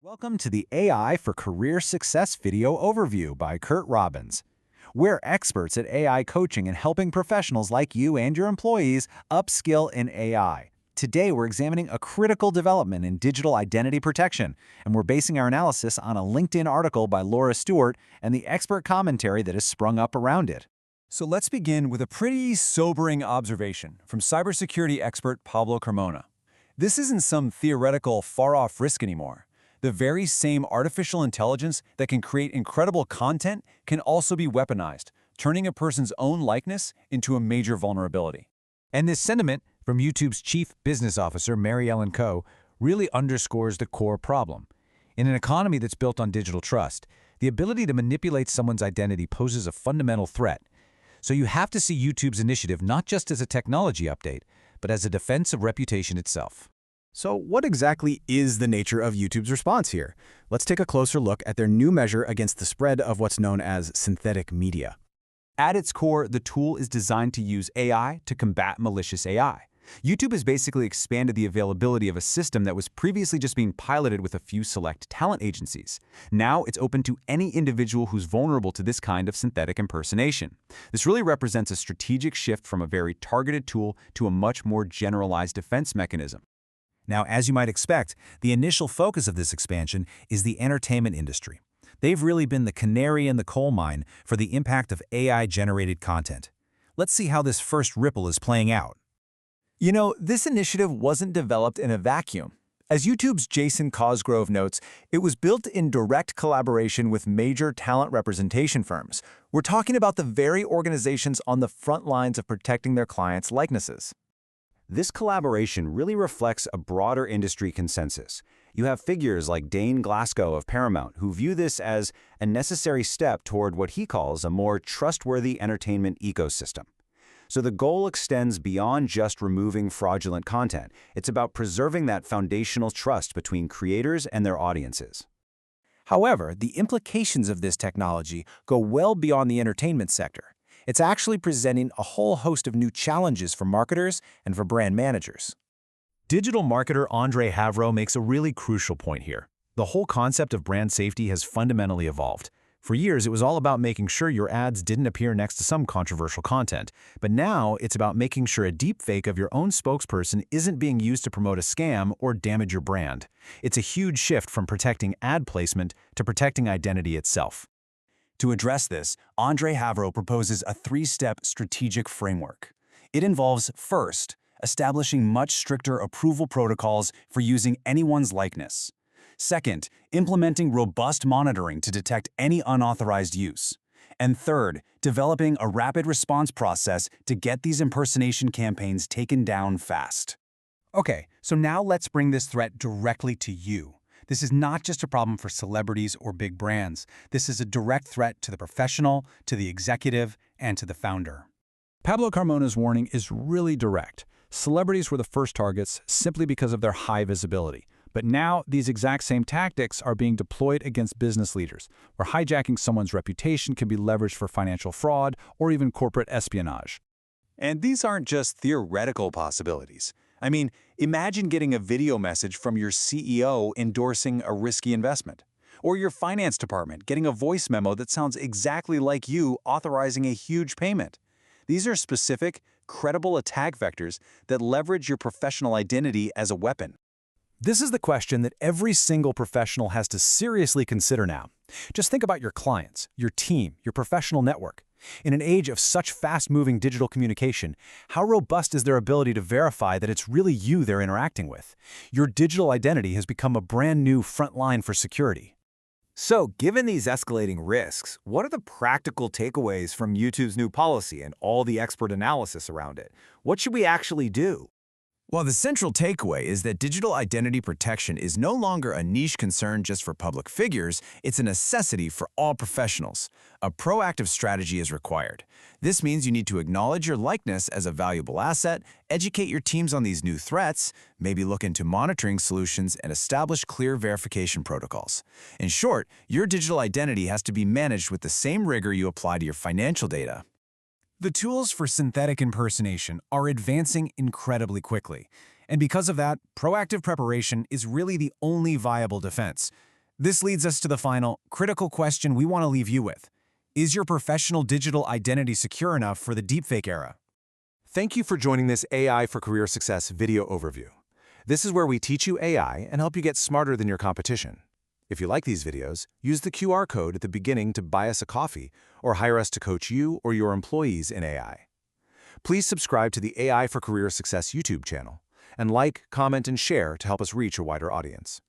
Welcome to the AI for Career Success video overview by Curt Robbins. We're experts at AI coaching and helping professionals like you and your employees upskill in AI. Today, we're examining a critical development in digital identity protection, and we're basing our analysis on a LinkedIn article by Laura Stewart and the expert commentary that has sprung up around it. So let's begin with a pretty sobering observation from cybersecurity expert Pablo Carmona. This isn't some theoretical, far-off risk anymore. The very same artificial intelligence that can create incredible content can also be weaponized, turning a person's own likeness into a major vulnerability. And this sentiment from YouTube's chief business officer, Mary Ellen Coe, really underscores the core problem. In an economy that's built on digital trust, the ability to manipulate someone's identity poses a fundamental threat. So you have to see YouTube's initiative not just as a technology update, but as a defense of reputation itself. So what exactly is the nature of YouTube's response here? Let's take a closer look at their new measure against the spread of what's known as synthetic media. At its core, the tool is designed to use AI to combat malicious AI. YouTube has basically expanded the availability of a system that was previously just being piloted with a few select talent agencies. Now it's open to any individual who's vulnerable to this kind of synthetic impersonation. This really represents a strategic shift from a very targeted tool to a much more generalized defense mechanism. Now, as you might expect, the initial focus of this expansion is the entertainment industry. They've really been the canary in the coal mine for the impact of AI-generated content. Let's see how this first ripple is playing out. You know, this initiative wasn't developed in a vacuum. As YouTube's Jason Cosgrove notes, it was built in direct collaboration with major talent representation firms. We're talking about the very organizations on the front lines of protecting their clients' likenesses. This collaboration really reflects a broader industry consensus. You have figures like Dane Glasgow of Paramount who view this as a necessary step toward what he calls a more trustworthy entertainment ecosystem. So the goal extends beyond just removing fraudulent content. It's about preserving that foundational trust between creators and their audiences. However, the implications of this technology go well beyond the entertainment sector. It's actually presenting a whole host of new challenges for marketers and for brand managers. Digital marketer Andre Havreau makes a really crucial point here. The whole concept of brand safety has fundamentally evolved. For years, it was all about making sure your ads didn't appear next to some controversial content. But now, it's about making sure a deepfake of your own spokesperson isn't being used to promote a scam or damage your brand. It's a huge shift from protecting ad placement to protecting identity itself. To address this, Andre Havreau proposes a three-step strategic framework. It involves, first, establishing much stricter approval protocols for using anyone's likeness. Second, implementing robust monitoring to detect any unauthorized use. And third, developing a rapid response process to get these impersonation campaigns taken down fast. Okay, so now let's bring this threat directly to you. This is not just a problem for celebrities or big brands. This is a direct threat to the professional, to the executive, and to the founder. Pablo Carmona's warning is really direct. Celebrities were the first targets simply because of their high visibility. But now, these exact same tactics are being deployed against business leaders, where hijacking someone's reputation can be leveraged for financial fraud or even corporate espionage. And these aren't just theoretical possibilities. I mean, imagine getting a video message from your CEO endorsing a risky investment, or your finance department getting a voice memo that sounds exactly like you authorizing a huge payment. These are specific, credible attack vectors that leverage your professional identity as a weapon. This is the question that every single professional has to seriously consider now. Just think about your clients, your team, your professional network. In an age of such fast-moving digital communication, how robust is their ability to verify that it's really you they're interacting with? Your digital identity has become a brand new front line for security. So, given these escalating risks, what are the practical takeaways from YouTube's new policy and all the expert analysis around it? What should we actually do? Well, the central takeaway is that digital identity protection is no longer a niche concern just for public figures, it's a necessity for all professionals. A proactive strategy is required. This means you need to acknowledge your likeness as a valuable asset, educate your teams on these new threats, maybe look into monitoring solutions, and establish clear verification protocols. In short, your digital identity has to be managed with the same rigor you apply to your financial data. The tools for synthetic impersonation are advancing incredibly quickly, and because of that, proactive preparation is really the only viable defense. This leads us to the final, critical question we want to leave you with. Is your professional digital identity secure enough for the deepfake era? Thank you for joining this AI for Career Success video overview. This is where we teach you AI and help you get smarter than your competition. If you like these videos, use the QR code at the beginning to buy us a coffee or hire us to coach you or your employees in AI. Please subscribe to the AI for Career Success YouTube channel and like, comment, and share to help us reach a wider audience.